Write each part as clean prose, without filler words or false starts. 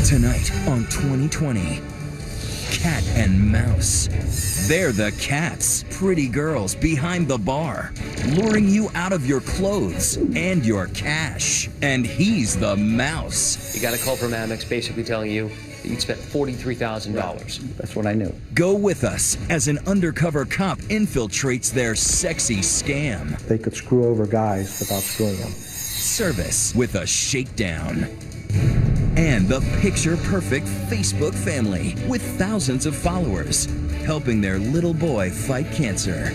Tonight on 2020, Cat and Mouse. They're the cats, pretty girls behind the bar, luring you out of your clothes and your cash. And he's the mouse. You got a call from Amex basically telling you that you'd spent $43,000. That's what I knew. Go with us as an undercover cop infiltrates their sexy scam. They could screw over guys without screwing them. Service with a shakedown. And the picture-perfect Facebook family with thousands of followers, helping their little boy fight cancer.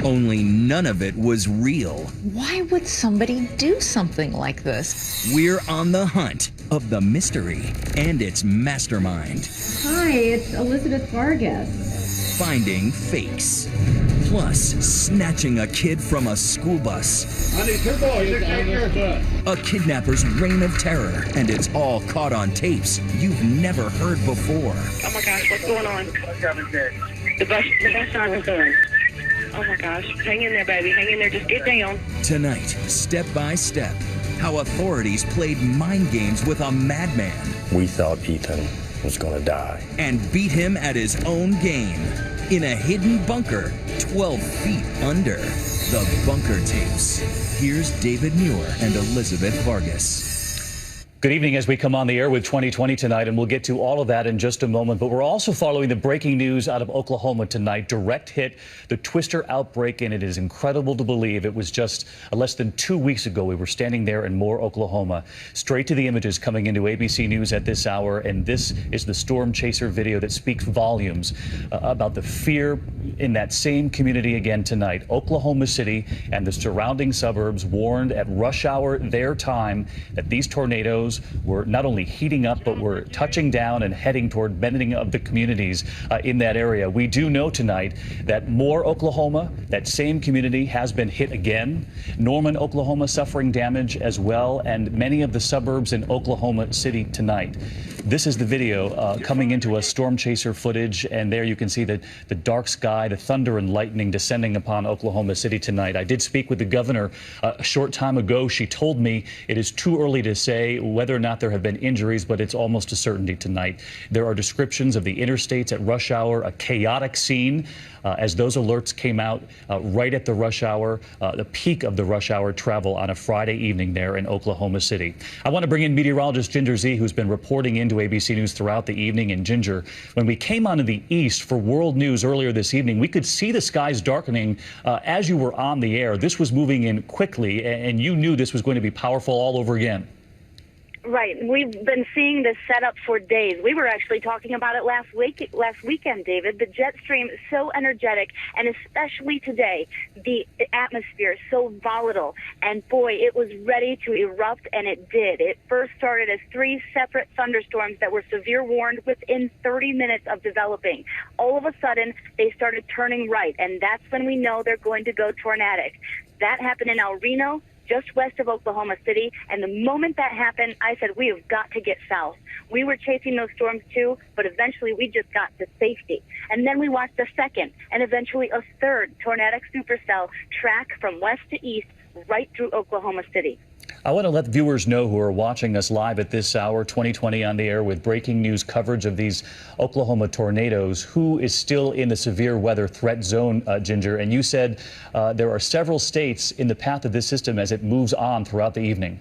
Only none of it was real. Why would somebody do something like this? We're on the hunt of the mystery and its mastermind. Hi, it's Elizabeth Vargas. Finding fakes. Plus, snatching a kid from a school bus. I need two boys on this bus. A kidnapper's reign of terror, and it's all caught on tapes you've never heard before. Oh my gosh, what's going on? The bus driver's going. Oh my gosh, hang in there, baby, hang in there, just get down. Tonight, step by step, how authorities played mind games with a madman. We thought Ethan was gonna die. And beat him at his own game. In a hidden bunker, 12 feet under. The Bunker Tapes. Here's David Muir and Elizabeth Vargas. Good evening as we come on the air with 2020 tonight, and we'll get to all of that in just a moment. But we're also following the breaking news out of Oklahoma tonight. Direct hit, the Twister outbreak, and it is incredible to believe it was just less than 2 weeks ago. We were standing there in Moore, Oklahoma. Straight to the images coming into ABC News at this hour, and this is the storm chaser video that speaks volumes about the fear in that same community again tonight. Oklahoma City and the surrounding suburbs warned at rush hour their time that these tornadoes were not only heating up, but were touching down and heading toward many of the communities in that area. We do know tonight that Moore, Oklahoma, that same community has been hit again. Norman, Oklahoma, suffering damage as well, and many of the suburbs in Oklahoma City tonight. This is the video coming into us, storm chaser footage, and there you can see the dark sky, the thunder and lightning descending upon Oklahoma City tonight. I did speak with the governor a short time ago. She told me it is too early to say whether or not there have been injuries, but it's almost a certainty tonight. There are descriptions of the interstates at rush hour, a chaotic scene as those alerts came out right at the rush hour, the peak of the rush hour travel on a Friday evening there in Oklahoma City. I want to bring in meteorologist Ginger Zee, who's been reporting into ABC News throughout the evening. And Ginger, when we came onto the east for World News earlier this evening, we could see the skies darkening as you were on the air. This was moving in quickly, and you knew this was going to be powerful all over again. Right. We've been seeing this setup for days. We were actually talking about it last weekend, David. The jet stream is so energetic, and especially today, the atmosphere is so volatile. And boy, it was ready to erupt, and it did. It first started as 3 separate thunderstorms that were severe warned within 30 minutes of developing. All of a sudden, they started turning right, and that's when we know they're going to go tornadic. That happened in El Reno, just west of Oklahoma City, and the moment that happened, I said, we have got to get south. We were chasing those storms too, but eventually we just got to safety. And then we watched a second, and eventually a third tornadic supercell track from west to east right through Oklahoma City. I want to let viewers know who are watching us live at this hour, 2020 on the air, with breaking news coverage of these Oklahoma tornadoes, who is still in the severe weather threat zone, Ginger. And you said there are several states in the path of this system as it moves on throughout the evening.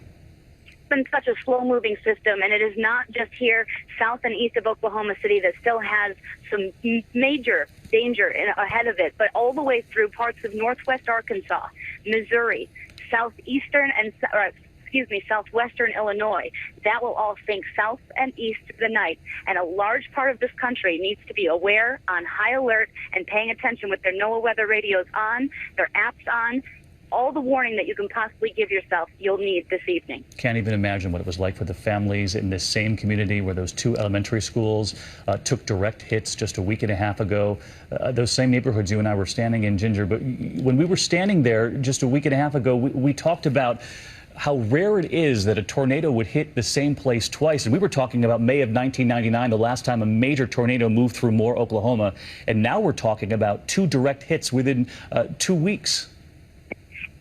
It's been such a slow-moving system, and it is not just here south and east of Oklahoma City that still has some major danger ahead of it, but all the way through parts of northwest Arkansas, Missouri, southwestern Illinois. That will all sink south and east through the night. And a large part of this country needs to be aware, on high alert, and paying attention with their NOAA weather radios on, their apps on. All the warning that you can possibly give yourself, you'll need this evening. Can't even imagine what it was like for the families in this same community where those 2 elementary schools took direct hits just a week and a half ago. Those same neighborhoods you and I were standing in, Ginger. But when we were standing there just a week and a half ago, we talked about how rare it is that a tornado would hit the same place twice. And we were talking about May of 1999, the last time a major tornado moved through Moore, Oklahoma. And now we're talking about 2 direct hits within 2 weeks.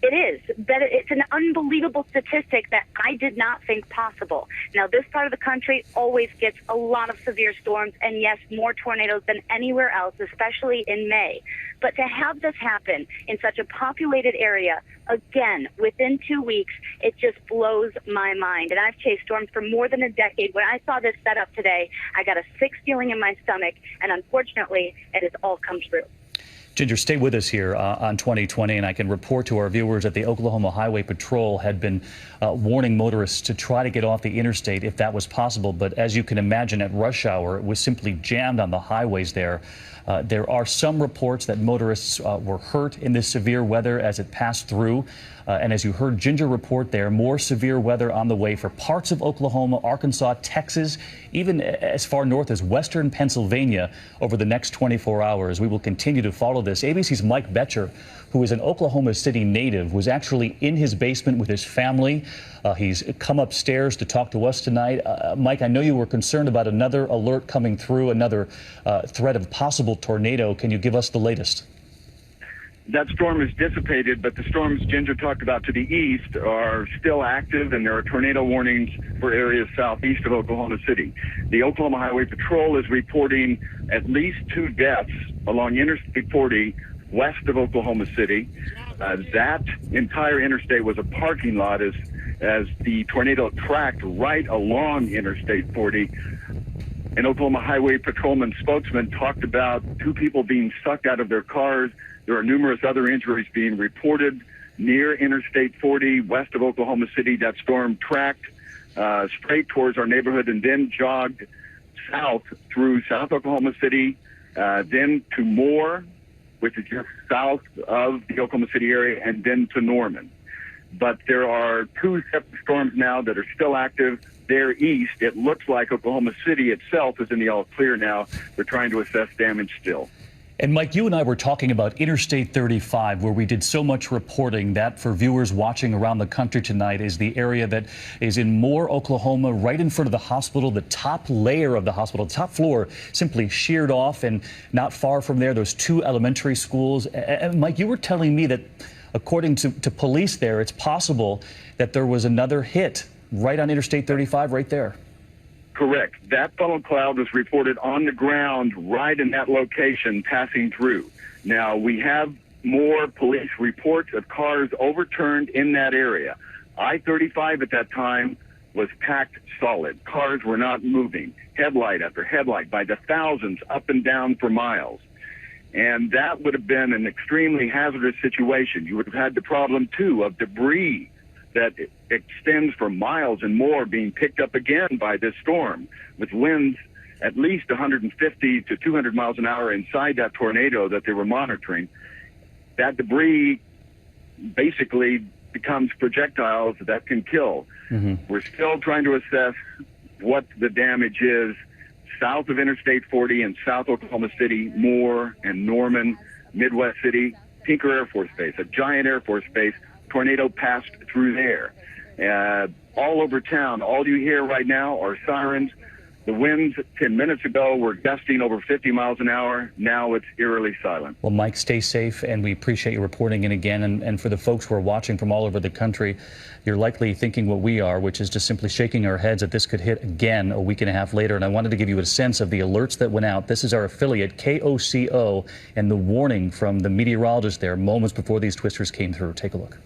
It is. It's an unbelievable statistic that I did not think possible. Now, this part of the country always gets a lot of severe storms, and yes, more tornadoes than anywhere else, especially in May. But to have this happen in such a populated area, again, within 2 weeks, it just blows my mind. And I've chased storms for more than a decade. When I saw this setup today, I got a sick feeling in my stomach, and unfortunately, it has all come true. Ginger, stay with us here on 2020, and I can report to our viewers that the Oklahoma Highway Patrol had been warning motorists to try to get off the interstate if that was possible. But as you can imagine, at rush hour, it was simply jammed on the highways there. There are some reports that motorists were hurt in this severe weather as it passed through. And as you heard Ginger report there, more severe weather on the way for parts of Oklahoma, Arkansas, Texas, even as far north as western Pennsylvania over the next 24 hours. We will continue to follow this. ABC's Mike Betcher, who is an Oklahoma City native, was actually in his basement with his family. He's come upstairs to talk to us tonight. Mike, I know you were concerned about another alert coming through, another threat of possible tornado. Can you give us the latest? That storm is dissipated, but the storms Ginger talked about to the east are still active, and there are tornado warnings for areas southeast of Oklahoma City. The Oklahoma Highway Patrol is reporting at least 2 deaths along Interstate 40 west of Oklahoma City. That entire interstate was a parking lot as the tornado tracked right along Interstate 40. An Oklahoma Highway Patrolman spokesman talked about 2 people being sucked out of their cars. There are numerous other injuries being reported near Interstate 40 west of Oklahoma City. That storm tracked straight towards our neighborhood and then jogged south through South Oklahoma City, then to Moore, which is just south of the Oklahoma City area, and then to Norman. But there are 2 separate storms now that are still active. There east, it looks like Oklahoma City itself is in the all clear now. They're trying to assess damage still. And Mike, you and I were talking about Interstate 35, where we did so much reporting that for viewers watching around the country tonight is the area that is in Moore, Oklahoma, right in front of the hospital. The top layer of the hospital, top floor, simply sheared off, and not far from there, those 2 elementary schools. And Mike, you were telling me that according to police there, it's possible that there was another hit right on Interstate 35 right there. Correct. That funnel cloud was reported on the ground right in that location passing through. Now, we have more police reports of cars overturned in that area. I-35 at that time was packed solid. Cars were not moving. Headlight after headlight by the thousands up and down for miles. And that would have been an extremely hazardous situation. You would have had the problem, too, of debris that extends for miles and more being picked up again by this storm, with winds at least 150 to 200 miles an hour inside that tornado that they were monitoring. That debris basically becomes projectiles that can kill. We're still trying to assess what the damage is south of Interstate 40 and South Oklahoma City, Moore and Norman, Midwest City, Tinker Air Force Base, a giant Air Force base. Tornado passed through there. All over town, all you hear right now are sirens. The winds 10 minutes ago were gusting over 50 miles an hour. Now it's eerily silent. Well, Mike, stay safe, and we appreciate you reporting in again. And for the folks who are watching from all over the country, you're likely thinking what we are, which is just simply shaking our heads that this could hit again a week and a half later. And I wanted to give you a sense of the alerts that went out. This is our affiliate, KOCO, and the warning from the meteorologist there moments before these twisters came through. Take a look.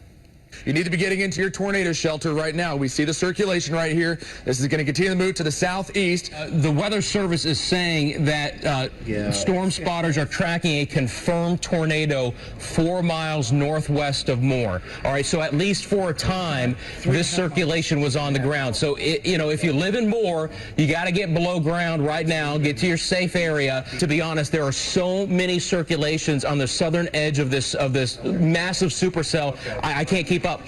You need to be getting into your tornado shelter right now. We see the circulation right here. This is going to continue to move to the southeast. The Weather Service is saying that storm spotters are tracking a confirmed tornado 4 miles northwest of Moore. All right, so at least for a time, this circulation was on the ground. So, if you live in Moore, you got to get below ground right now, get to your safe area. To be honest, there are so many circulations on the southern edge of this massive supercell. I can't keep up.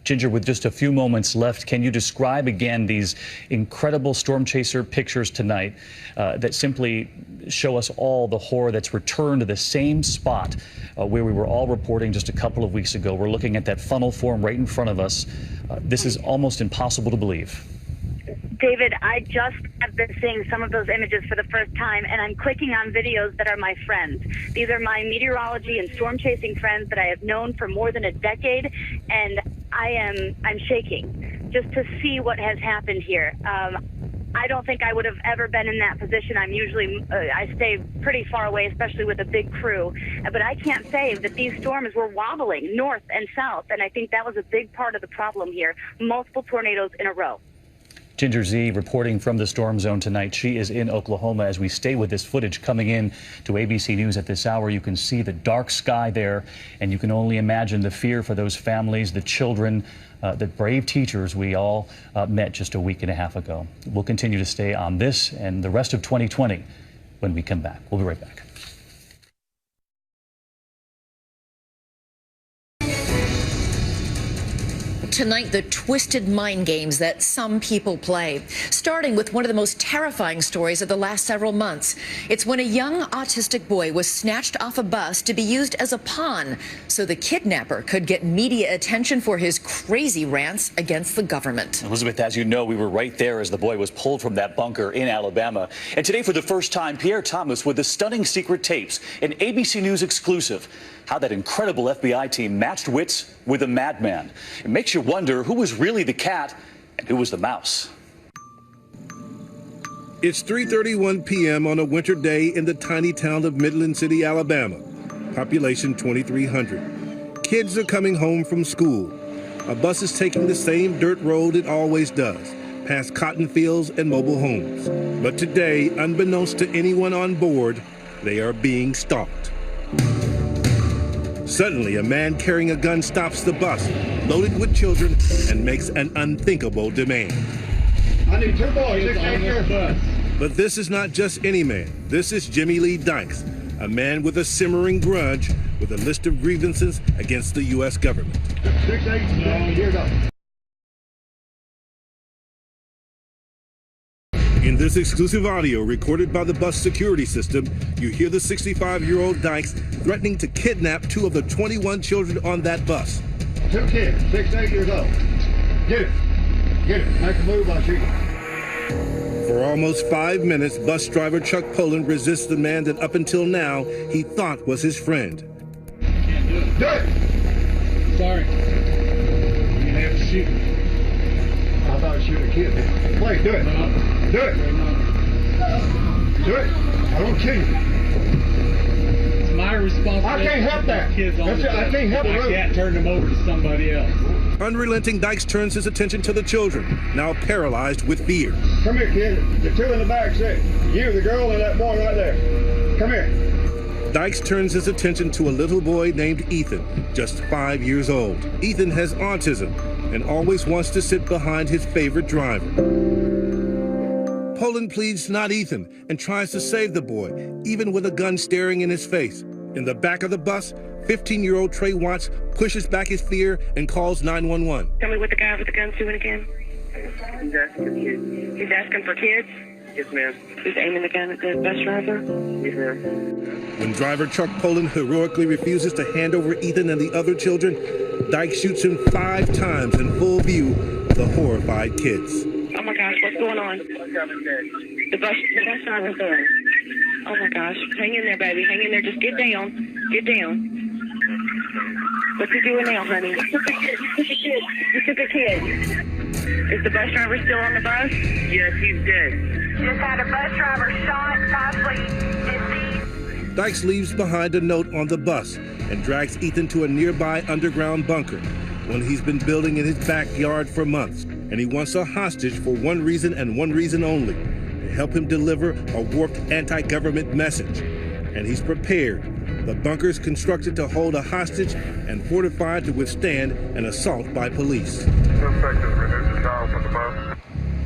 Ginger, with just a few moments left, can you describe again these incredible storm chaser pictures tonight that simply show us all the horror that's returned to the same spot where we were all reporting just a couple of weeks ago? We're looking at that funnel form right in front of us. This is almost impossible to believe. David, I just have been seeing some of those images for the first time, and I'm clicking on videos that are my friends. These are my meteorology and storm chasing friends that I have known for more than a decade, and I'm shaking just to see what has happened here. I don't think I would have ever been in that position. I'm usually, I stay pretty far away, especially with a big crew. But I can't say that these storms were wobbling north and south, and I think that was a big part of the problem here. Multiple tornadoes in a row. Ginger Zee reporting from the storm zone tonight. She is in Oklahoma as we stay with this footage coming in to ABC News at this hour. You can see the dark sky there, and you can only imagine the fear for those families, the children, the brave teachers we all met just a week and a half ago. We'll continue to stay on this and the rest of 2020 when we come back. We'll be right back. Tonight, the twisted mind games that some people play, starting with one of the most terrifying stories of the last several months. It's when a young autistic boy was snatched off a bus to be used as a pawn so the kidnapper could get media attention for his crazy rants against the government. Elizabeth, as you know, we were right there as the boy was pulled from that bunker in Alabama. And today, for the first time, Pierre Thomas with the stunning secret tapes, an ABC News exclusive. How that incredible FBI team matched wits with a madman. It makes you wonder who was really the cat and who was the mouse. It's 3:31 p.m. on a winter day in the tiny town of Midland City, Alabama. Population 2,300. Kids are coming home from school. A bus is taking the same dirt road it always does, past cotton fields and mobile homes. But today, unbeknownst to anyone on board, they are being stalked. Suddenly, a man carrying a gun stops the bus, loaded with children, and makes an unthinkable demand. I need 2 boys on this bus. But this is not just any man. This is Jimmy Lee Dykes, a man with a simmering grudge with a list of grievances against the U.S. government. 6, 8, here go. In this exclusive audio recorded by the bus security system, you hear the 65-year-old Dykes threatening to kidnap 2 of the 21 children on that bus. 2 kids, 6, 8 years old. Get it. Get it. Make a move, I'll shoot you. For almost 5 minutes, bus driver Chuck Poland resists the man that up until now he thought was his friend. Can't do it. Do it! Sorry. You have to shoot. I thought I'd shoot a kid. Play, do it. No. Do it. Do it. I don't kill you. It's my responsibility. I can't help that. Kids on I can't help it. I can't turn them over to somebody else. Unrelenting, Dykes turns his attention to the children, now paralyzed with fear. Come here, kid. The 2 in the back seat. You, the girl, and that boy right there. Come here. Dykes turns his attention to a little boy named Ethan, just 5 years old. Ethan has autism and always wants to sit behind his favorite driver. Poland pleads not Ethan and tries to save the boy, even with a gun staring in his face. In the back of the bus, 15-year-old Trey Watts pushes back his fear and calls 911. Tell me what the guy with the gun's doing again. He's asking for kids. He's asking for kids? Yes, ma'am. He's aiming the gun at the bus driver? Yes, ma'am. When driver Chuck Poland heroically refuses to hand over Ethan and the other children, Dykes shoots him 5 times in full view of the horrified kids. Oh my gosh, what's going on? The bus driver's there. Oh my gosh, hang in there, baby, hang in there. Just get down, get down. What's he doing now, honey? You took a kid. You took a kid. Is the bus driver still on the bus? Yes, he's dead. Just had a bus driver shot, possibly deceased. Dykes leaves behind a note on the bus and drags Ethan to a nearby underground bunker, one he's been building in his backyard for months. And he wants a hostage for one reason and one reason only, to help him deliver a warped anti-government message. And he's prepared. The bunker's constructed to hold a hostage and fortified to withstand an assault by police.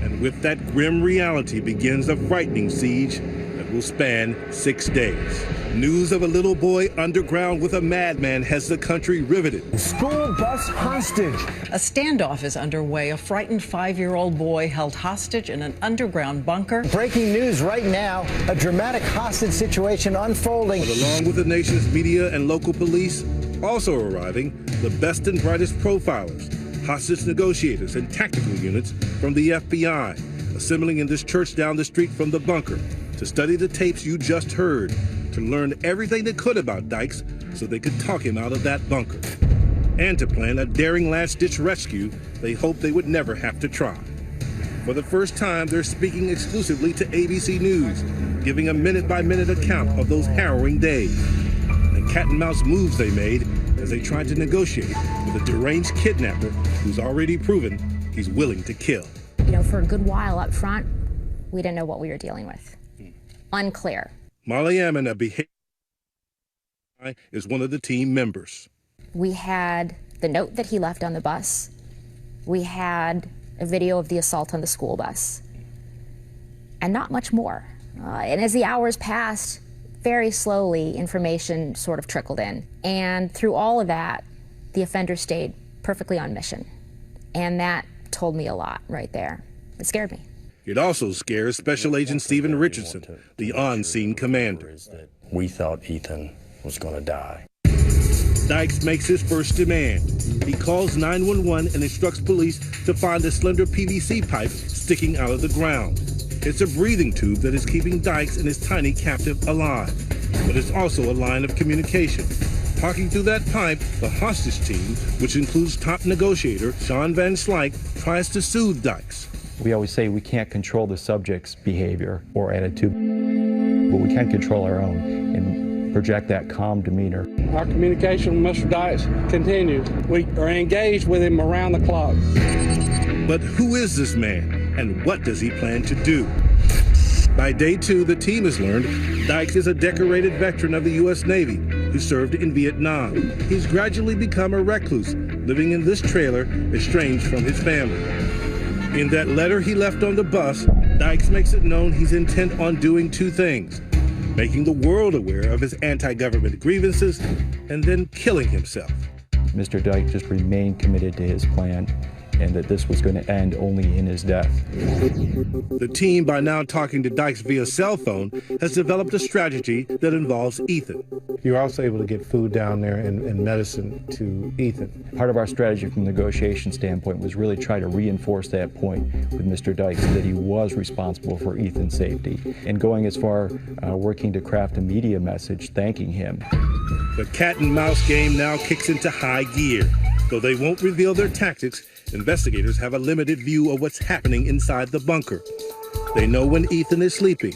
And with that grim reality begins a frightening siege that will span 6 days. News of a little boy underground with a madman has the country riveted. School bus hostage. A standoff is underway. A frightened 5-year-old boy held hostage in an underground bunker. Breaking news right now, a dramatic hostage situation unfolding. But along with the nation's media and local police, also arriving the best and brightest profilers, hostage negotiators, and tactical units from the FBI. A assembling in this church down the street from the bunker to study the tapes you just heard, to learn everything they could about Dykes so they could talk him out of that bunker, and to plan a daring last-ditch rescue they hoped they would never have to try. For the first time, they're speaking exclusively to ABC News, giving a minute-by-minute account of those harrowing days, the cat-and-mouse moves they made as they tried to negotiate with a deranged kidnapper who's already proven he's willing to kill. You know, for a good while up front, we didn't know what we were dealing with. Unclear. Molly Ammon, a behavior is one of the team members. We had the note that he left on the bus. We had a video of the assault on the school bus. And not much more. And as the hours passed, very slowly, information sort of trickled in. And through all of that, the offender stayed perfectly on mission. And that told me a lot right there. It scared me. It also scares Special Agent Stephen Richardson, the on-scene commander. We thought Ethan was going to die. Dykes makes his first demand. He calls 911 and instructs police to find a slender PVC pipe sticking out of the ground. It's a breathing tube that is keeping Dykes and his tiny captive alive. But it's also a line of communication. Talking through that pipe, the hostage team, which includes top negotiator Sean Van Slyke, tries to soothe Dykes. We always say we can't control the subject's behavior or attitude, but we can control our own and project that calm demeanor. Our communication with Mr. Dykes continues. We are engaged with him around the clock. But who is this man, and what does he plan to do? By day 2, the team has learned Dykes is a decorated veteran of the U.S. Navy who served in Vietnam. He's gradually become a recluse, living in this trailer, estranged from his family. In that letter he left on the bus, Dykes makes it known he's intent on doing 2 things: making the world aware of his anti-government grievances and then killing himself. Mr. Dykes just remained committed to his plan, and that this was going to end only in his death. The team, by now talking to Dykes via cell phone, has developed a strategy that involves Ethan. You're also able to get food down there and medicine to Ethan. Part of our strategy from a negotiation standpoint was really try to reinforce that point with Mr. Dykes, that he was responsible for Ethan's safety, and going as far working to craft a media message thanking him. The cat and mouse game now kicks into high gear. Though they won't reveal their tactics, investigators have a limited view of what's happening inside the bunker. They know when Ethan is sleeping.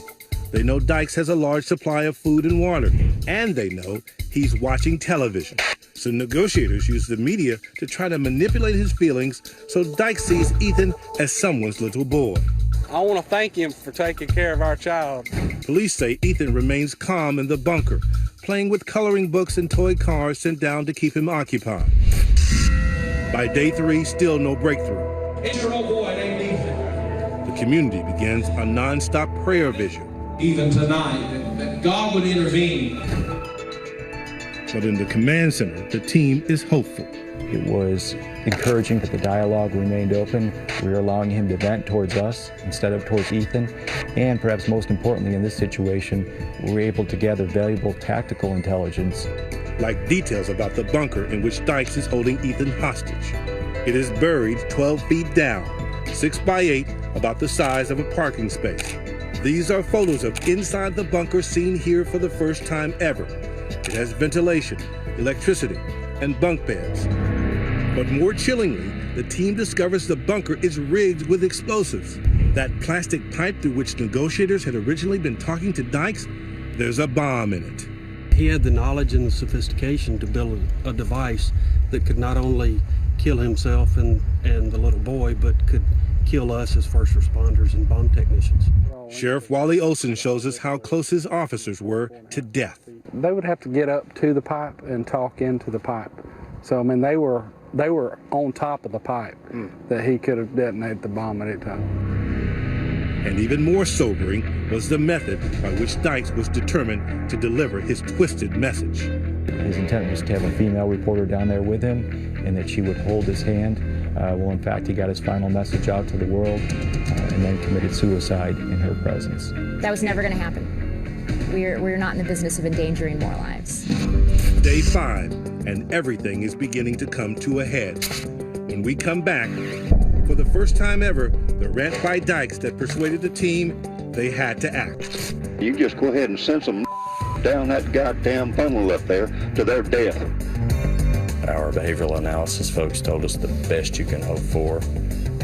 They know Dykes has a large supply of food and water. And they know he's watching television. So negotiators use the media to try to manipulate his feelings so Dykes sees Ethan as someone's little boy. I want to thank him for taking care of our child. Police say Ethan remains calm in the bunker, playing with coloring books and toy cars sent down to keep him occupied. By day 3, still no breakthrough. It's your old boy named Ethan. The community begins a non-stop prayer vigil. Even tonight, that God would intervene. But in the command center, the team is hopeful. It was encouraging that the dialogue remained open. We were allowing him to vent towards us instead of towards Ethan. And perhaps most importantly in this situation, we were able to gather valuable tactical intelligence. Like details about the bunker in which Dykes is holding Ethan hostage. It is buried 12 feet down, 6 by 8, about the size of a parking space. These are photos of inside the bunker seen here for the first time ever. It has ventilation, electricity, and bunk beds. But more chillingly, the team discovers the bunker is rigged with explosives. That plastic pipe through which negotiators had originally been talking to Dykes, there's a bomb in it. He had the knowledge and the sophistication to build a device that could not only kill himself and the little boy, but could kill us as first responders and bomb technicians. Sheriff Wally Olson shows us how close his officers were to death. They would have to get up to the pipe and talk into the pipe. So, I mean, they were on top of the pipe that he could have detonated the bomb at any time. And even more sobering was the method by which Dykes was determined to deliver his twisted message. His intent was to have a female reporter down there with him and that she would hold his hand. Well, in fact, he got his final message out to the world and then committed suicide in her presence. That was never going to happen. We're not in the business of endangering more lives. Day 5, and everything is beginning to come to a head. When we come back, for the first time ever, the rant by Dykes that persuaded the team they had to act. You just go ahead and send some down that goddamn funnel up there to their death. Our behavioral analysis folks told us the best you can hope for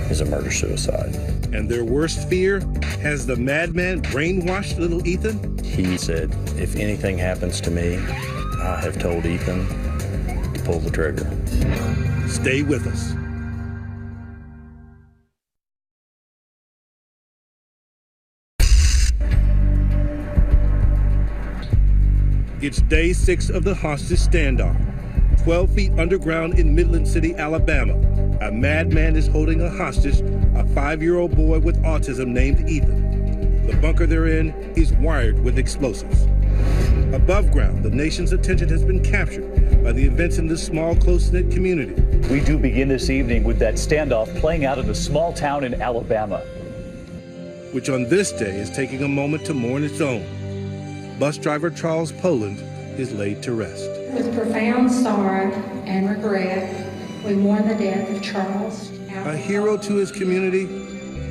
is a murder-suicide. And their worst fear? Has the madman brainwashed little Ethan? He said, if anything happens to me, I have told Ethan to pull the trigger. Stay with us. It's day 6 of the hostage standoff. 12 feet underground in Midland City, Alabama. A madman is holding a hostage, a 5-year-old boy with autism named Ethan. The bunker they're in is wired with explosives. Above ground, the nation's attention has been captured by the events in this small, close-knit community. We do begin this evening with that standoff playing out in a small town in Alabama, which on this day is taking a moment to mourn its own. Bus driver Charles Poland is laid to rest. With profound sorrow and regret, we mourn the death of Charles. A hero to his community,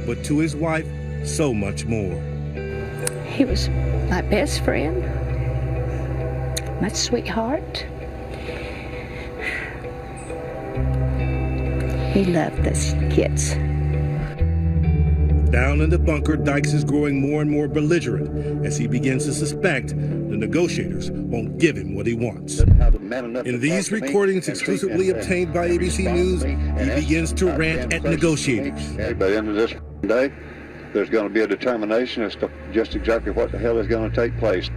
but to his wife, so much more. He was my best friend, my sweetheart. He loved us kids. Down in the bunker, Dykes is growing more and more belligerent as he begins to suspect the negotiators won't give him what he wants. In these recordings exclusively obtained by ABC News, he begins to rant at negotiators. By the end of this day, there's going to be a determination as to just exactly what the hell is going to take place.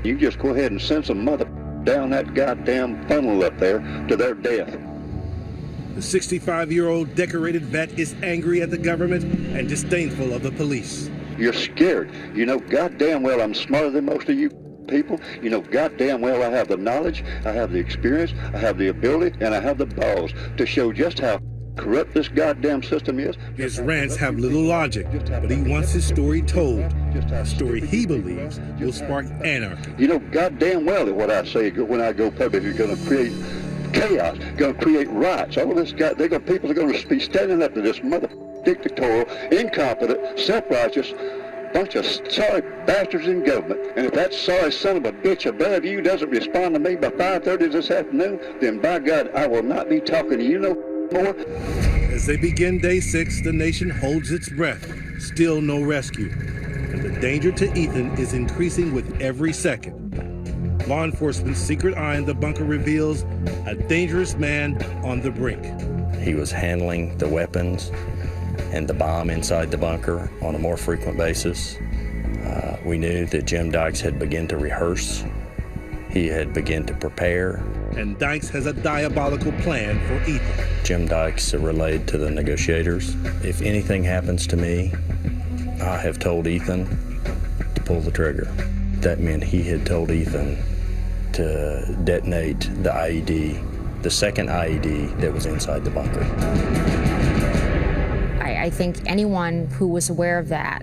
You just go ahead and send some mother down that goddamn funnel up there to their death. The 65-year-old decorated vet is angry at the government and disdainful of the police. You're scared. You know goddamn well I'm smarter than most of you people. You know goddamn well I have the knowledge, I have the experience, I have the ability, and I have the balls to show just how corrupt this goddamn system is. His rants have little logic, but he wants his story told. A story he believes will spark anarchy. You know goddamn well that what I say when I go public is going to create chaos, going to create riots. All of this people are going to be standing up to this mother dictatorial, incompetent, self-righteous bunch of sorry bastards in government. And if that sorry son of a bitch above you doesn't respond to me by 5:30 this afternoon, then by God, I will not be talking to you no more. As they begin day 6, the nation holds its breath. Still no rescue. And the danger to Ethan is increasing with every second. Law enforcement's secret eye in the bunker reveals a dangerous man on the brink. He was handling the weapons and the bomb inside the bunker on a more frequent basis. We knew that Jim Dykes had begun to rehearse. He had begun to prepare. And Dykes has a diabolical plan for Ethan. Jim Dykes relayed to the negotiators, if anything happens to me, I have told Ethan to pull the trigger. That meant he had told Ethan to detonate the IED, the second IED that was inside the bunker. I think anyone who was aware of that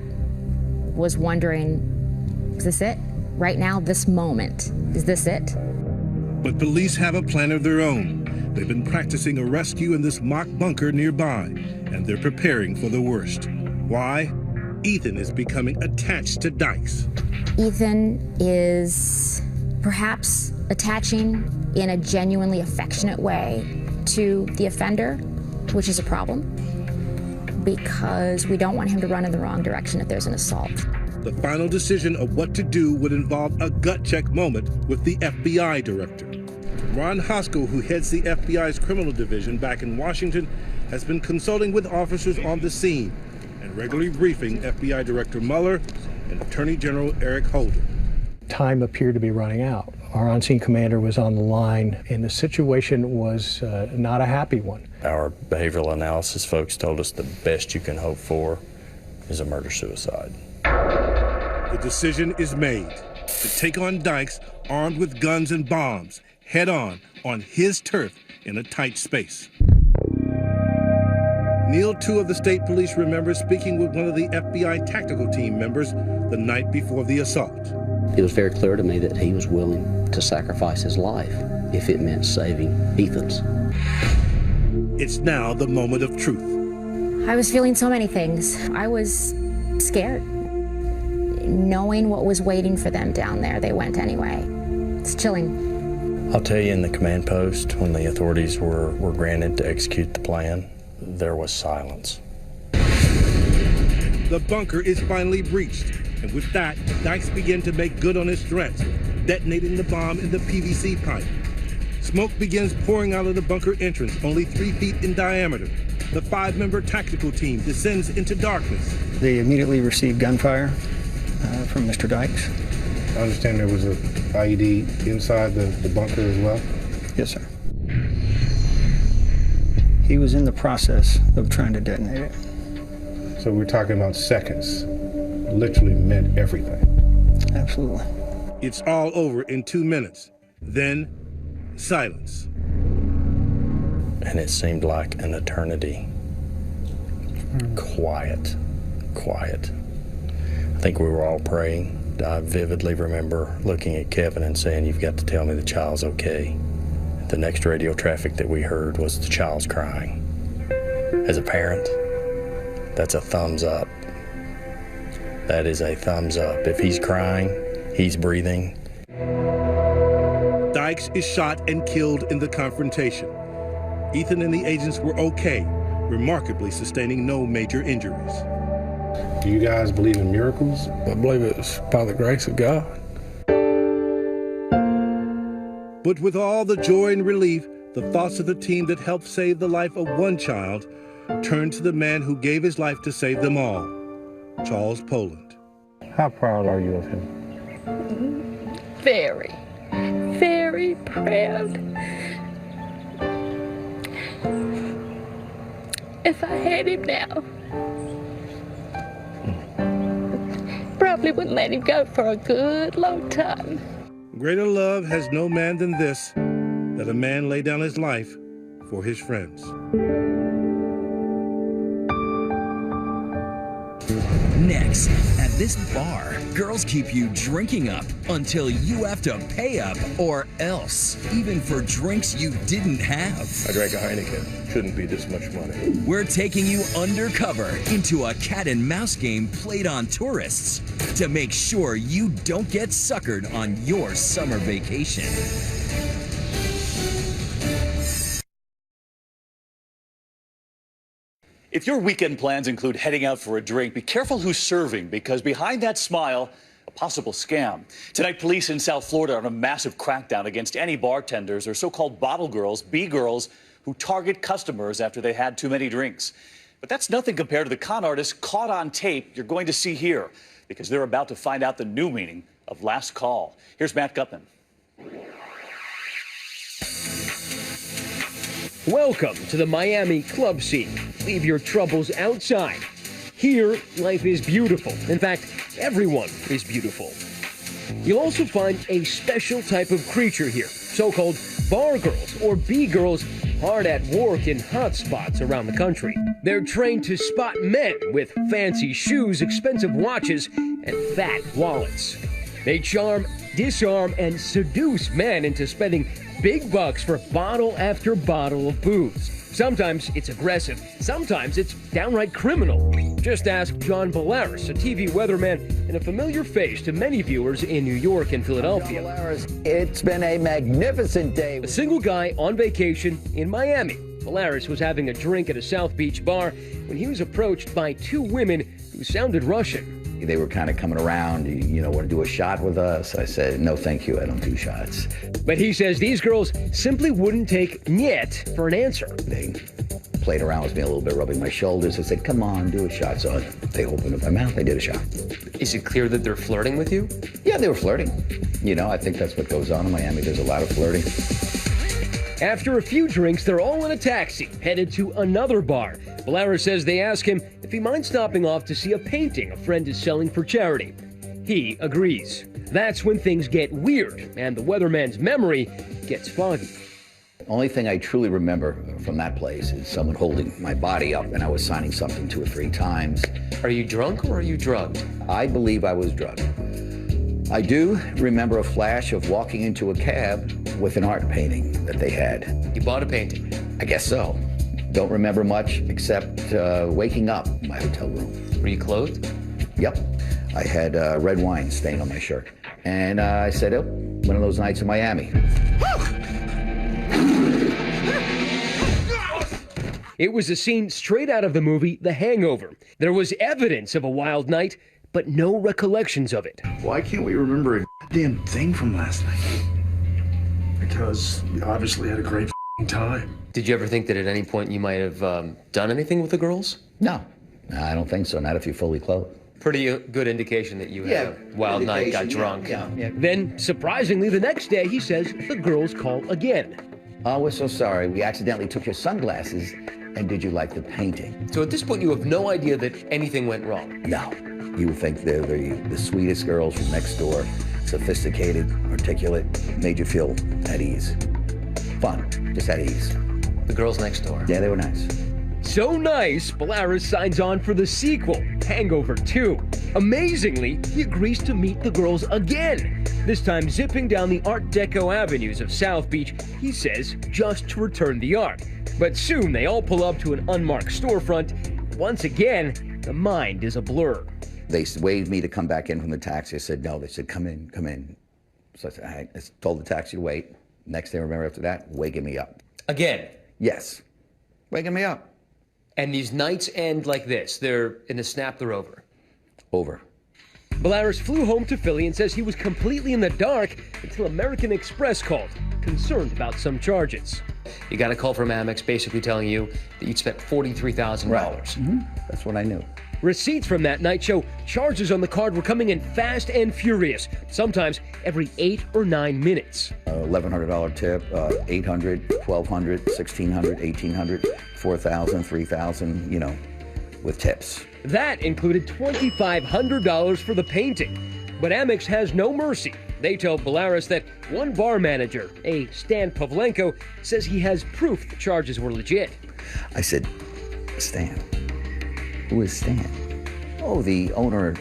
was wondering, is this it? Right now, this moment, is this it? But police have a plan of their own. They've been practicing a rescue in this mock bunker nearby, and they're preparing for the worst. Why? Ethan is becoming attached to Dykes. Ethan is perhaps attaching in a genuinely affectionate way to the offender, which is a problem, because we don't want him to run in the wrong direction if there's an assault. The final decision of what to do would involve a gut check moment with the FBI director. Ron Hoskell, who heads the FBI's criminal division back in Washington, has been consulting with officers on the scene and regularly briefing FBI Director Mueller and Attorney General Eric Holder. Time appeared to be running out. Our on-scene commander was on the line, and the situation was not a happy one. Our behavioral analysis folks told us the best you can hope for is a murder-suicide. The decision is made to take on Dykes armed with guns and bombs, head-on his turf in a tight space. Neil, too, of the state police, remembers speaking with one of the FBI tactical team members the night before the assault. It was very clear to me that he was willing to sacrifice his life if it meant saving Ethan's. It's now the moment of truth. I was feeling so many things. I was scared. Knowing what was waiting for them down there, they went anyway. It's chilling. I'll tell you, in the command post, when the authorities were granted to execute the plan, there was silence. The bunker is finally breached, and with that, Dykes began to make good on his threats, detonating the bomb in the PVC pipe. Smoke begins pouring out of the bunker entrance, only 3 feet in diameter. The 5-member tactical team descends into darkness. They immediately received gunfire from Mr. Dykes. I understand there was an IED inside the bunker as well? Yes, sir. He was in the process of trying to detonate it. So we're talking about seconds. Literally meant everything. Absolutely. It's all over in 2 minutes. Then, silence. And it seemed like an eternity. Quiet. I think we were all praying. I vividly remember looking at Kevin and saying, "You've got to tell me the child's okay." The next radio traffic that we heard was the child's crying. As a parent, that's a thumbs up. That is a thumbs up. If he's crying, he's breathing. Dykes is shot and killed in the confrontation. Ethan and the agents were okay, remarkably sustaining no major injuries. Do you guys believe in miracles? I believe it's by the grace of God. But with all the joy and relief, the thoughts of the team that helped save the life of one child turned to the man who gave his life to save them all, Charles Poland. How proud are you of him? Very, very proud. If I had him now, probably wouldn't let him go for a good long time. Greater love has no man than this, that a man lay down his life for his friends. Next, at this bar, girls keep you drinking up until you have to pay up or else, even for drinks you didn't have. I drank a Heineken. Shouldn't be this much money. We're taking you undercover into a cat and mouse game played on tourists to make sure you don't get suckered on your summer vacation. If your weekend plans include heading out for a drink, be careful who's serving, because behind that smile, a possible scam. Tonight, police in South Florida are on a massive crackdown against any bartenders or so-called bottle girls, B-girls, who target customers after they had too many drinks. But that's nothing compared to the con artists caught on tape you're going to see here, because they're about to find out the new meaning of last call. Here's Matt Gutman. Welcome to the Miami club scene. Leave your troubles outside. Here, life is beautiful. In fact, everyone is beautiful. You'll also find a special type of creature here, so-called bar girls or B-girls, hard at work in hot spots around the country. They're trained to spot men with fancy shoes, expensive watches, and fat wallets. They charm, disarm, and seduce men into spending big bucks for bottle after bottle of booze. Sometimes it's aggressive, sometimes it's downright criminal. Just ask John Bolaris, a TV weatherman and a familiar face to many viewers in New York and Philadelphia. It's been a magnificent day. A single guy on vacation in Miami. Bolaris was having a drink at a South Beach bar when he was approached by 2 women who sounded Russian. They were kind of coming around, you know, want to do a shot with us. I said, no, thank you, I don't do shots. But he says these girls simply wouldn't take "niet" for an answer. They played around with me a little bit, rubbing my shoulders. I said, come on, do a shot. So they opened up my mouth, they did a shot. Is it clear that they're flirting with you? Yeah, they were flirting. You know, I think that's what goes on in Miami. There's a lot of flirting. After a few drinks, they're all in a taxi, headed to another bar. Bolaris says they ask him if he minds stopping off to see a painting a friend is selling for charity. He agrees. That's when things get weird, and the weatherman's memory gets foggy. The only thing I truly remember from that place is someone holding my body up, and I was signing something 2 or 3 times. Are you drunk or are you drugged? I believe I was drugged. I do remember a flash of walking into a cab with an art painting that they had. You bought a painting? I guess so. Don't remember much except waking up in my hotel room. Were you clothed? Yep. I had red wine stained on my shirt. And I said, oh, one of those nights in Miami. It was a scene straight out of the movie The Hangover. There was evidence of a wild night, but no recollections of it. Why can't we remember a damn thing from last night? Because we obviously had a great time. Did you ever think that at any point you might have done anything with the girls? No, I don't think so. Not if you're fully clothed. Pretty good indication that you had a wild night, got drunk. Yeah. Then, surprisingly, the next day, he says the girls call again. Oh, we're so sorry. We accidentally took your sunglasses. And did you like the painting? So at this point, you have no idea that anything went wrong? No. You would think they're the sweetest girls from next door, sophisticated, articulate, made you feel at ease. Fun, just at ease. The girls next door? Yeah, they were nice. So nice, Bolaris signs on for the sequel, Hangover 2. Amazingly, he agrees to meet the girls again. This time zipping down the Art Deco avenues of South Beach, he says, just to return the art. But soon they all pull up to an unmarked storefront. Once again, the mind is a blur. They waved me to come back in from the taxi. I said, no. They said, come in, come in. So I said, I told the taxi to wait. Next thing I remember after that, waking me up. Again? Yes. Waking me up. And these nights end like this. They're in a snap, they're over. Over. Bolaris flew home to Philly and says he was completely in the dark until American Express called, concerned about some charges. You got a call from Amex basically telling you that you'd spent $43,000. Right. Mm-hmm. That's what I knew. Receipts from that night show charges on the card were coming in fast and furious, sometimes every 8 or 9 minutes. $1,100 tip, $800, $1,200, $1,600, $1,800, $4,000, $3,000, you know, with tips. That included $2,500 for the painting. But Amex has no mercy. They tell Bolaris that one bar manager, a Stan Pavlenko, says he has proof the charges were legit. I said, Stan? Who is Stan? Oh, the owner,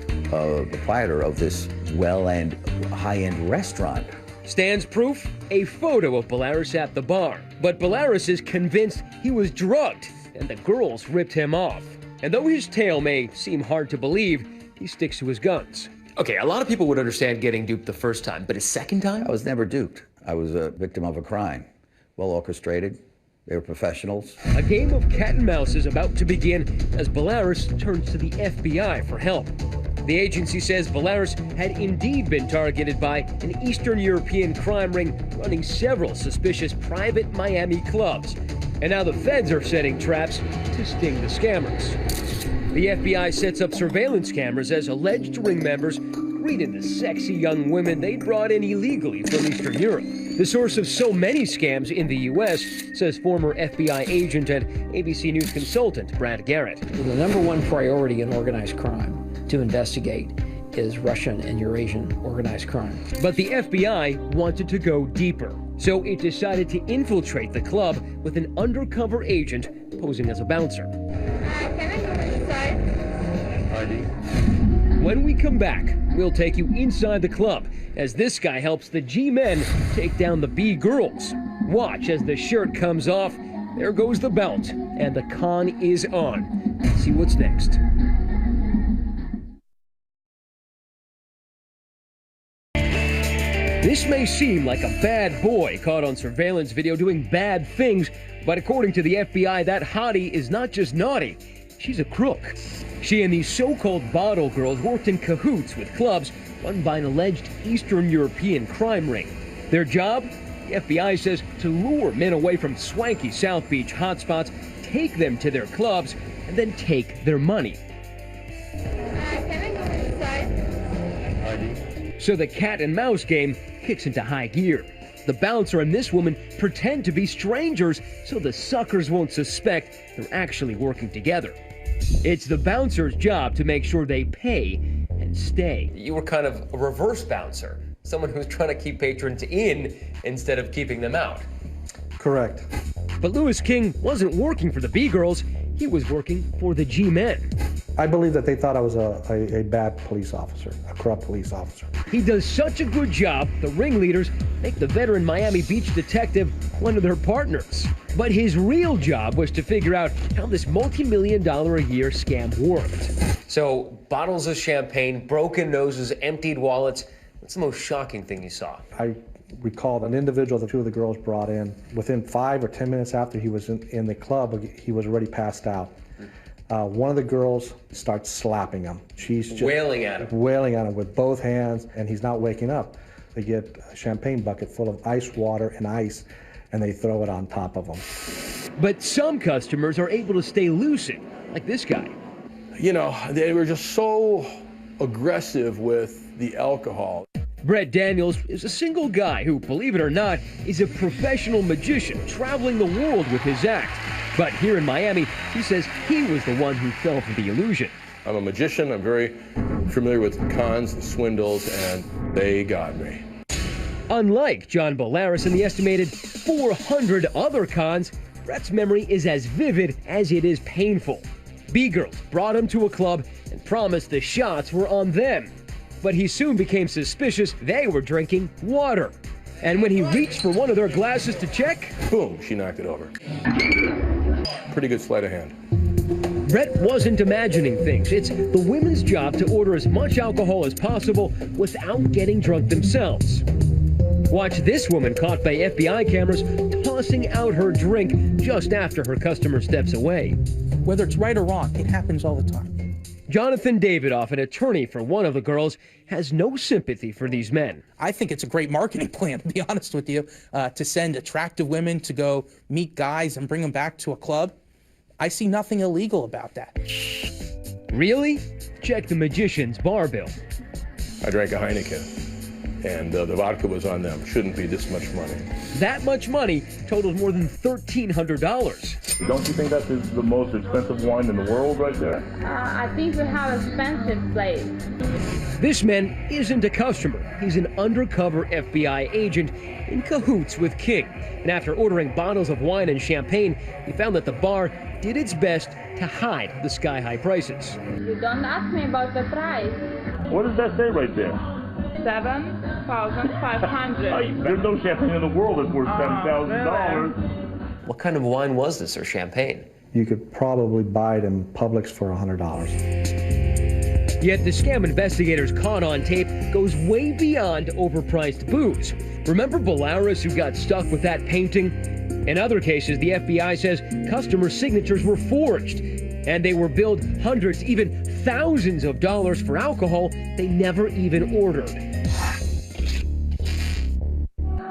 the proprietor of this well-end, high-end restaurant. Stan's proof? A photo of Bolaris at the bar. But Bolaris is convinced he was drugged, and the girls ripped him off. And though his tale may seem hard to believe, he sticks to his guns. Okay, a lot of people would understand getting duped the first time, but a second time? I was never duped. I was a victim of a crime. Well orchestrated. They were professionals. A game of cat and mouse is about to begin as Bolaris turns to the FBI for help. The agency says Bolaris had indeed been targeted by an Eastern European crime ring running several suspicious private Miami clubs. And now the feds are setting traps to sting the scammers. The FBI sets up surveillance cameras as alleged ring members greeted the sexy young women they brought in illegally from Eastern Europe. The source of so many scams in the U.S., says former FBI agent and ABC News consultant Brad Garrett. The number one priority in organized crime to investigate is Russian and Eurasian organized crime. But the FBI wanted to go deeper, so it decided to infiltrate the club with an undercover agent posing as a bouncer. When we come back, we'll take you inside the club as this guy helps the G-men take down the B-girls. Watch as the shirt comes off, there goes the belt, and the con is on. See what's next. This may seem like a bad boy caught on surveillance video doing bad things, but according to the FBI, that hottie is not just naughty, she's a crook. She and these so-called bottle girls worked in cahoots with clubs run by an alleged Eastern European crime ring. Their job? The FBI says to lure men away from swanky South Beach hotspots, take them to their clubs, and then take their money. So the cat and mouse game kicks into high gear. The bouncer and this woman pretend to be strangers so the suckers won't suspect they're actually working together. It's the bouncer's job to make sure they pay and stay. You were kind of a reverse bouncer, someone who's trying to keep patrons in instead of keeping them out. Correct. But Louis King wasn't working for the B-girls, he was working for the G-men. I believe that they thought I was a bad police officer, a corrupt police officer. He does such a good job, the ringleaders make the veteran Miami Beach detective one of their partners. But his real job was to figure out how this multi-million-dollar-a-year scam worked. So, bottles of champagne, broken noses, emptied wallets. What's the most shocking thing you saw? I recalled an individual that two of the girls brought in. Within 5 or 10 minutes after he was in the club, he was already passed out. One of the girls starts slapping him. She's just wailing at him with both hands, and he's not waking up. They get a champagne bucket full of ice water and ice, and they throw it on top of him. But some customers are able to stay lucid, like this guy. You know, they were just so aggressive with the alcohol. Brett Daniels is a single guy who, believe it or not, is a professional magician traveling the world with his act. But here in Miami, he says he was the one who fell for the illusion. I'm a magician. I'm very familiar with cons and swindles, and they got me. Unlike John Bolaris and the estimated 400 other cons, Brett's memory is as vivid as it is painful. B-girls brought him to a club and promised the shots were on them. But he soon became suspicious they were drinking water. And when he reached for one of their glasses to check, boom, she knocked it over. Pretty good sleight of hand. Brett wasn't imagining things. It's the women's job to order as much alcohol as possible without getting drunk themselves. Watch this woman caught by FBI cameras tossing out her drink just after her customer steps away. Whether it's right or wrong, it happens all the time. Jonathan Davidoff, an attorney for one of the girls, has no sympathy for these men. I think it's a great marketing plan, to be honest with you, to send attractive women to go meet guys and bring them back to a club. I see nothing illegal about that. Really? Check the magician's bar bill. I drank a Heineken, and the vodka was on them. Shouldn't be this much money. That much money totaled more than $1,300. Don't you think that is the most expensive wine in the world right there? I think we have expensive place. This man isn't a customer. He's an undercover FBI agent in cahoots with King. And after ordering bottles of wine and champagne, he found that the bar did its best to hide the sky-high prices. You don't ask me about the price. What does that say right there? 7,500. There's no champagne in the world that's worth $7,000. What kind of wine was this, or champagne? You could probably buy it in Publix for $100. Yet the scam investigators caught on tape goes way beyond overpriced booze. Remember Bolaris, who got stuck with that painting? In other cases, the FBI says customer signatures were forged, and they were billed hundreds, even thousands of dollars for alcohol they never even ordered.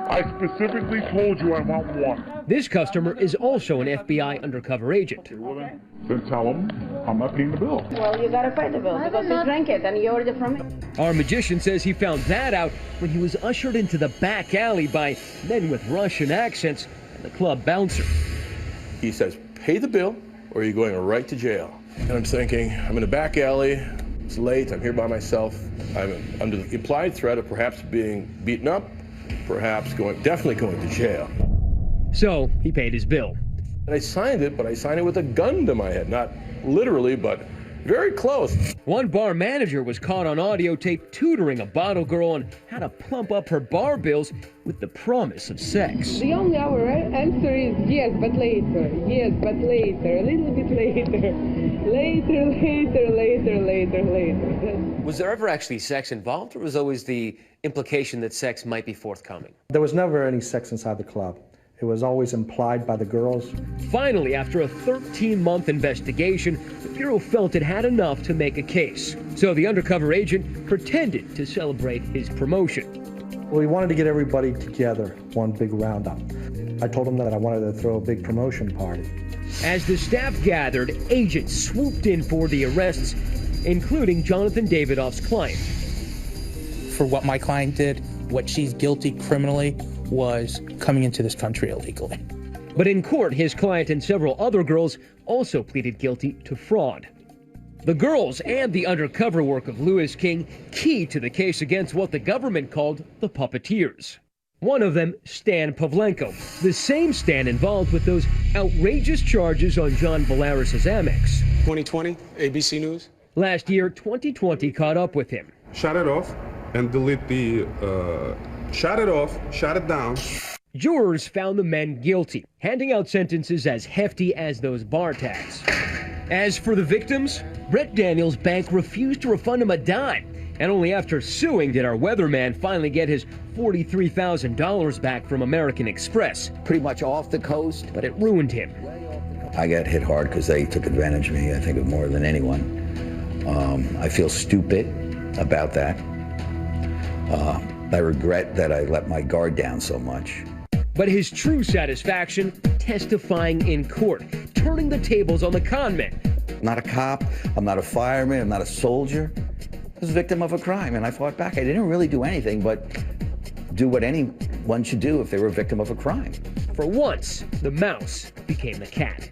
I specifically told you I want one. This customer is also an FBI undercover agent. Then tell them I'm not paying the bill. Well, you gotta pay the bill because you drank it and you ordered it from me. Our magician says he found that out when he was ushered into the back alley by men with Russian accents and the club bouncer. He says, pay the bill or you're going right to jail. And I'm thinking, I'm in a back alley, it's late, I'm here by myself, I'm under the implied threat of perhaps being beaten up, perhaps definitely going to jail. So he paid his bill. And I signed it, but I signed it with a gun to my head. Not literally, but very close. One bar manager was caught on audio tape tutoring a bottle girl on how to plump up her bar bills with the promise of sex. The only our answer is yes, but later. Yes, but later. A little bit later. Later. Was there ever actually sex involved, or was always the implication that sex might be forthcoming? There was never any sex inside the club. It was always implied by the girls. Finally, after a 13-month investigation, the Bureau felt it had enough to make a case. So the undercover agent pretended to celebrate his promotion. Well, we wanted to get everybody together, one big roundup. I told him that I wanted to throw a big promotion party. As the staff gathered, agents swooped in for the arrests, including Jonathan Davidoff's client. For what my client did, what she's guilty criminally, was coming into this country illegally. But in court, his client and several other girls also pleaded guilty to fraud. The girls and the undercover work of Louis King key to the case against what the government called the puppeteers. One of them, Stan Pavlenko, the same Stan involved with those outrageous charges on John Bolaris' Amex. 2020, ABC News. Last year, 2020 caught up with him. Shut it off and delete the, shut it off, shut it down. Jurors found the men guilty, handing out sentences as hefty as those bar tabs. As for the victims, Brett Daniels' bank refused to refund him a dime. And only after suing did our weatherman finally get his $43,000 back from American Express. Pretty much off the coast. But it ruined him. I got hit hard because they took advantage of me, I think, more than anyone. I feel stupid about that. I regret that I let my guard down so much. But his true satisfaction, testifying in court, turning the tables on the con men. I'm not a cop, I'm not a fireman, I'm not a soldier. I was a victim of a crime and I fought back. I didn't really do anything but do what anyone should do if they were a victim of a crime. For once, the mouse became the cat.